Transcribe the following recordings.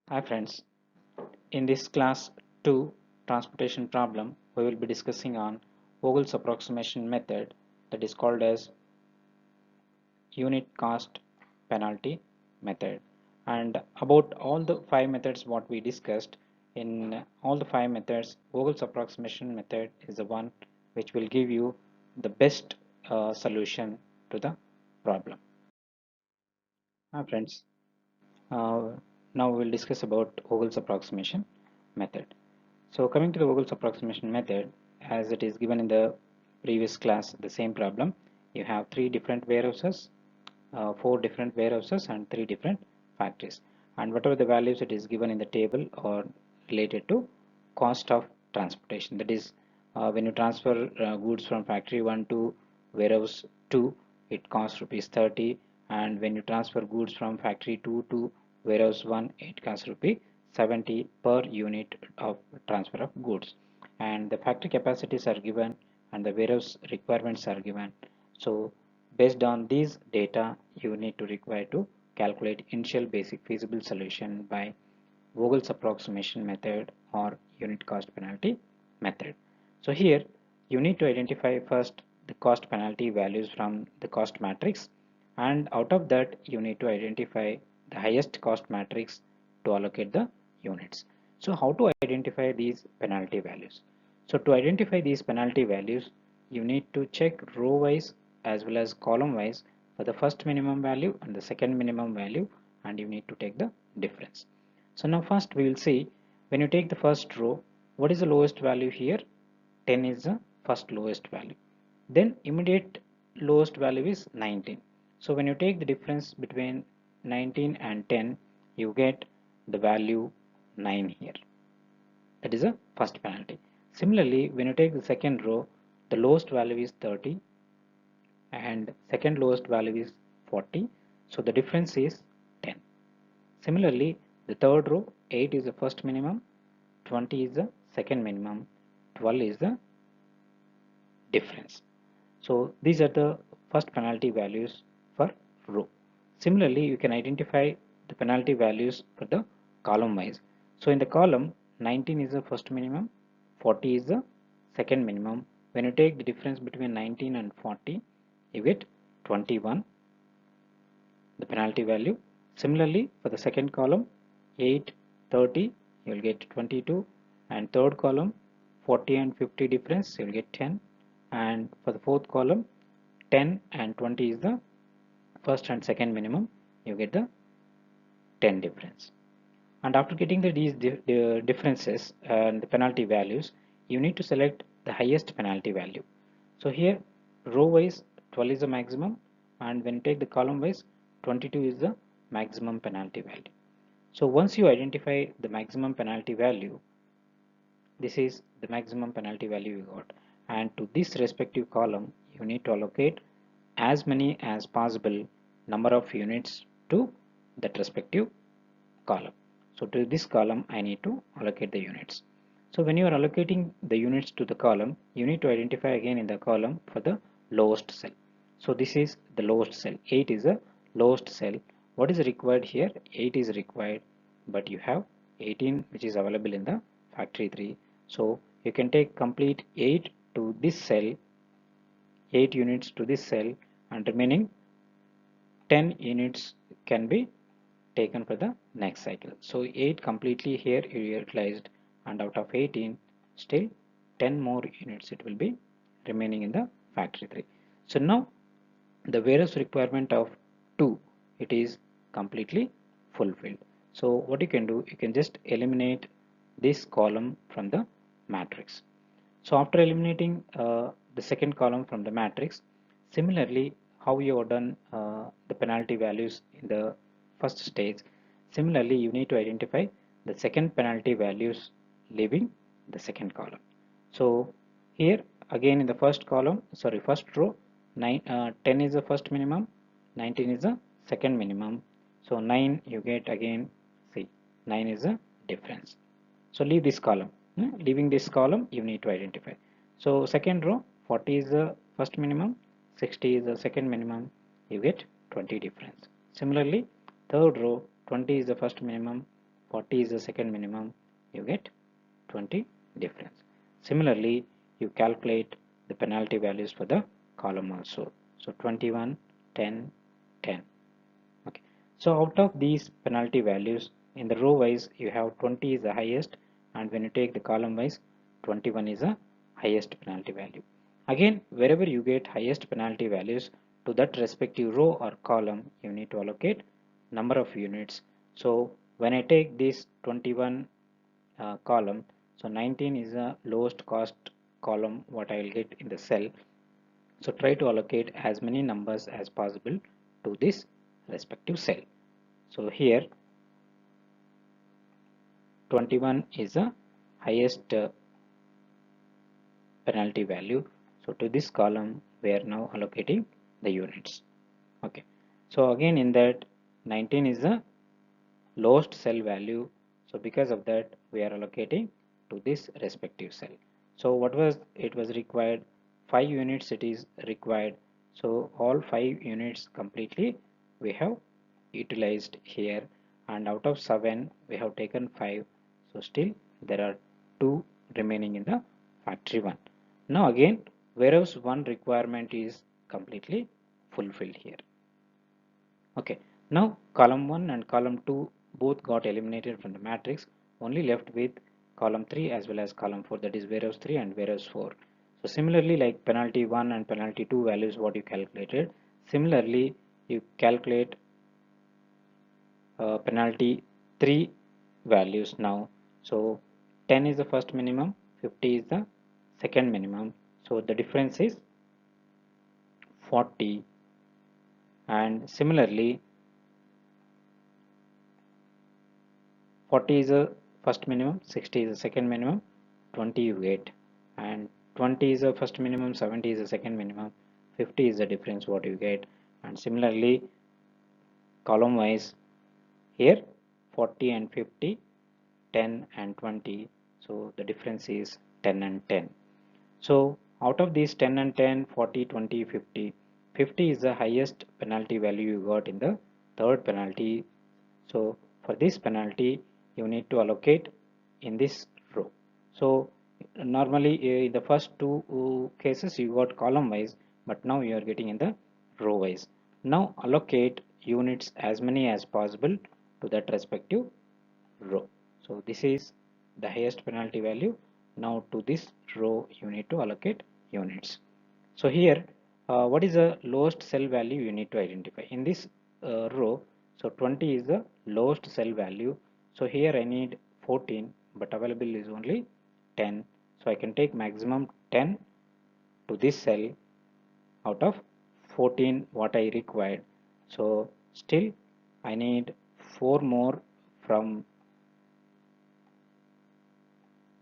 Hi friends, in this class 2 transportation problem we will be discussing on Vogel's approximation method that is called as unit cost penalty method. And about all the five methods what we discussed, in all the five methods Vogel's approximation method is the one which will give you the best solution to the problem. Hi friends, uh, now we will discuss about Vogel's approximation method. So coming to the Vogel's approximation method, as it is given in the previous class, the same problem, you have three different warehouses, four different warehouses and three different factories. And whatever the values it is given in the table are related to cost of transportation. That is, when you transfer goods from factory 1 to warehouse 2, it costs rupees 30, and when you transfer goods from factory 2 to warehouse 1, it costs rupees 70 per unit of transfer of goods. And the factory capacities are given and the warehouse requirements are given. So based on these data, you need to require to calculate initial basic feasible solution by Vogel's approximation method or unit cost penalty method. So here you need to identify first the cost penalty values from the cost matrix, and out of that you need to identify the highest cost matrix to allocate the units. So how to identify these penalty values? So to identify these penalty values, you need to check row wise as well as column wise for the first minimum value and the second minimum value, and you need to take the difference. So now first we will see, when you take the first row, what is the lowest value here? 10 is the first lowest value. Then immediate lowest value is 19. So when you take the difference between 19 and 10, you get the value 9 here. That is the first penalty. Similarly, when you take the second row, the lowest value is 30 and second lowest value is 40. So the difference is 10. Similarly, the third row, 8 is the first minimum, 20 is the second minimum, 12 is the difference. So these are the first penalty values for row. Similarly, you can identify the penalty values for the column wise. So in the column, 19 is the first minimum, 40 is the second minimum. When you take the difference between 19 and 40, you get 21, the penalty value. Similarly, for the second column, 8, 30, you will get 22, and third column, 40 and 50 difference, you will get 10, and for the fourth column, 10 and 20 is the first and second minimum, you get the 10 difference. And after getting these differences and the penalty values, you need to select the highest penalty value. So here row wise 12 is the maximum, and when you take the column wise 22 is the maximum penalty value. So once you identify the maximum penalty value, this is the maximum penalty value you got, and to this respective column you need to allocate as many as possible number of units to that respective column. So to this column I need to allocate the units. So when you are allocating the units to the column, you need to identify again in the column for the lowest cell. So this is the lowest cell, 8 is the lowest cell. What is required here? 8 is required, but you have 18 which is available in the factory 3. So you can take complete 8 to this cell, 8 units to this cell, and remaining 10 units can be taken for the next cycle. So 8 completely here you utilized, and out of 18 still 10 more units it will be remaining in the factory 3. So now the various requirement of 2, it is completely fulfilled. So what you can do, you can just eliminate this column from the matrix. So after eliminating the second column from the matrix, similarly how you have done the penalty values in the first stage, similarly you need to identify the second penalty values leaving the second column. So here again in the first column, sorry, first row, 10 is the first minimum, 19 is the second minimum. So 9 you get again, see, 9 is the difference. So leave this column. Leaving this column you need to identify. So second row, 40 is the first minimum, 60 is the second minimum, you get 20 difference. Similarly third row, 20 is the first minimum, 40 is the second minimum, you get 20 difference. Similarly, you calculate the penalty values for the column also. So 21, 10, 10. Okay. So out of these penalty values, in the row wise you have 20 is the highest, and when you take the column wise, 21 is the highest penalty value. Again, wherever you get highest penalty values, to that respective row or column you need to allocate number of units. So when I take this 21 column, so 19 is the lowest cost column what I will get in the cell. So try to allocate as many numbers as possible to this respective cell. So here 21 is the highest penalty value. So to this column we are now allocating the units. Okay. So again in that 19 is the lowest cell value. So because of that we are allocating to this respective cell. So what was it was required 5 units it is required. So all 5 units completely we have utilized here, and out of 7 we have taken 5. So still there are 2 remaining in the factory 1. Now again warehouse 1 requirement is completely fulfilled here. Okay, now column 1 and column 2 both got eliminated from the matrix, only left with column 3 as well as column 4, that is warehouse 3 and warehouse 4. So similarly, like penalty 1 and penalty 2 values what you calculated, similarly you calculate penalty 3 values now. So 10 is the first minimum, 50 is the second minimum, so the difference is 40, and similarly 40 is the first minimum, 60 is the second minimum, 20 you get, and 20 is the first minimum, 70 is the second minimum, 50 is the difference what you get. And similarly column wise here 40 and 50, 10 and 20, so the difference is 10 and 10. So out of these 10 and 10, 40, 20, 50, 50 is the highest penalty value you got in the third penalty. So for this penalty you need to allocate in this row. So normally in the first two cases you got column wise, but now you are getting in the row wise. Now allocate units as many as possible to that respective row. So this is the highest penalty value. Now to this row you need to allocate units. So here what is the lowest cell value you need to identify in this row. So 20 is the lowest cell value. So here I need 14, but available is only 10. So I can take maximum 10 to this cell out of 14 what I required. So still I need 4 more from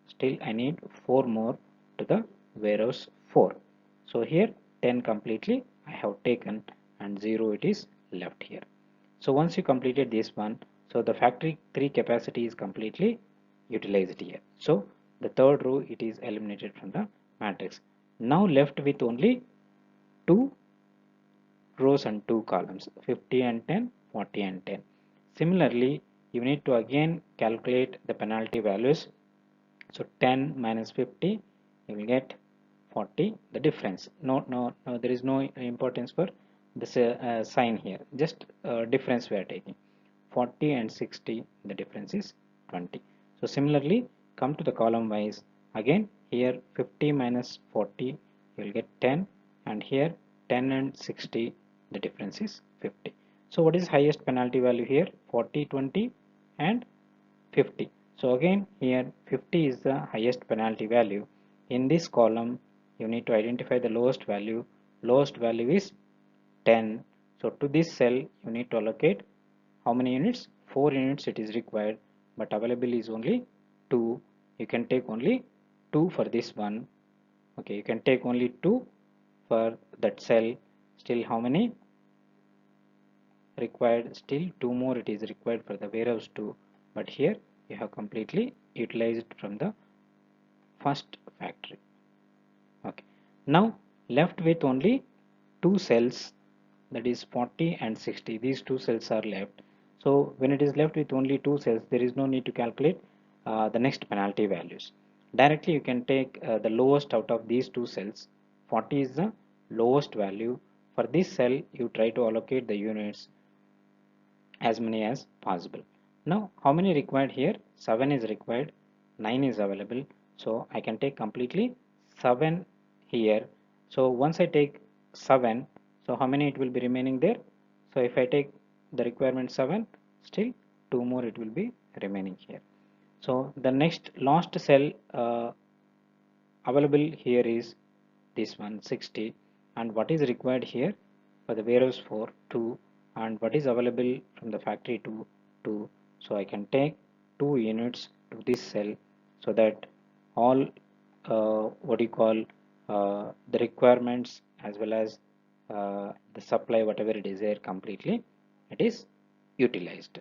still I need 4 more to the warehouse 4. So here 10 completely I have taken, and 0 it is left here. So once you completed this one, so the factory 3 capacity is completely utilized here. So the third row it is eliminated from the matrix. Now left with only 2 rows and 2 columns, 50 and 10, 40 and 10. Similarly, you need to again calculate the penalty values. So 10 minus 50, you will get 40, the difference. No, there is no importance for this sign here, just difference we are taking. 40 and 60, the difference is 20. So similarly, come to the column wise. Again, here 50 minus 40, you will get 10, and here 10 and 60, the difference is 50. So what is highest penalty value here? 40, 20 and 50. So again here 50 is the highest penalty value. In this column you need to identify the lowest value. Lowest value is 10. So to this cell you need to allocate how many units? 4 units it is required, but available is only 2. You can take only 2 for this one. Okay, you can take only 2 for that cell. Still how many required? Still 2 more it is required for the warehouse 2, but here you have completely utilized from the first factory. Okay, now left with only 2 cells, that is 40 and 60. These 2 cells are left. So when it is left with only two cells, there is no need to calculate the next penalty values. Directly you can take the lowest out of these two cells. 40 is the lowest value. For this cell, you try to allocate the units as many as possible. Now how many required here? 7 is required, 9 is available, so I can take completely 7 here. So once I take 7, so how many it will be remaining there? So if I take the requirement 7, still 2 more it will be remaining here. So the next last cell available here is this one 60, and what is required here for the warehouse for 2, and what is available from the factory to 2. So I can take 2 units to this cell, so that all what do you call the requirements as well as the supply whatever it is there completely it is utilized.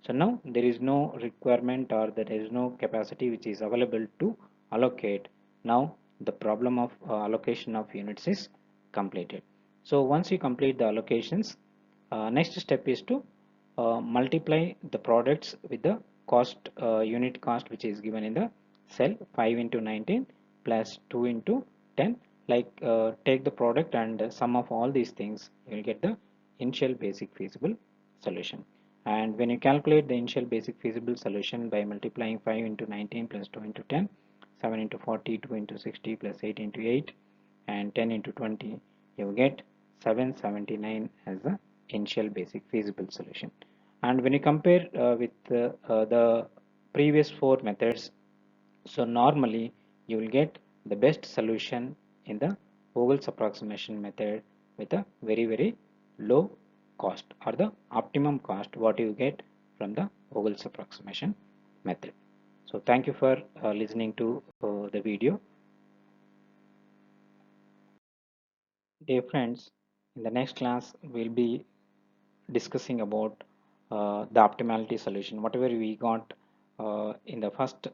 So now there is no requirement or there is no capacity which is available to allocate. Now the problem of allocation of units is completed. So once you complete the allocations, next step is to multiply the products with the cost unit cost which is given in the cell 5 into 19 plus 2 into 10. Like take the product and sum of all these things, you will get the initial basic feasible solution. And when you calculate the initial basic feasible solution by multiplying 5 into 19 plus 2 into 10, 7 into 40, 2 into 60 plus 8 into 8 and 10 into 20, you get 779 as the initial basic feasible solution. And when you compare with the previous four methods, so normally you will get the best solution in the Vogel's approximation method with a very low cost, or the optimum cost what you get from the Vogel's approximation method. So thank you for listening to the video. Dear friends, in the next class we'll be discussing about the optimality solution. Whatever we got in the first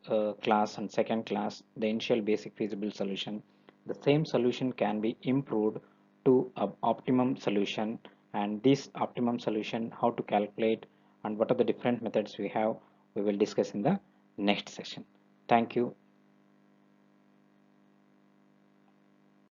class and second class, the initial basic feasible solution, the same solution can be improved to an optimum solution. And this optimum solution, how to calculate and what are the different methods we have, we will discuss in the next session. Thank you.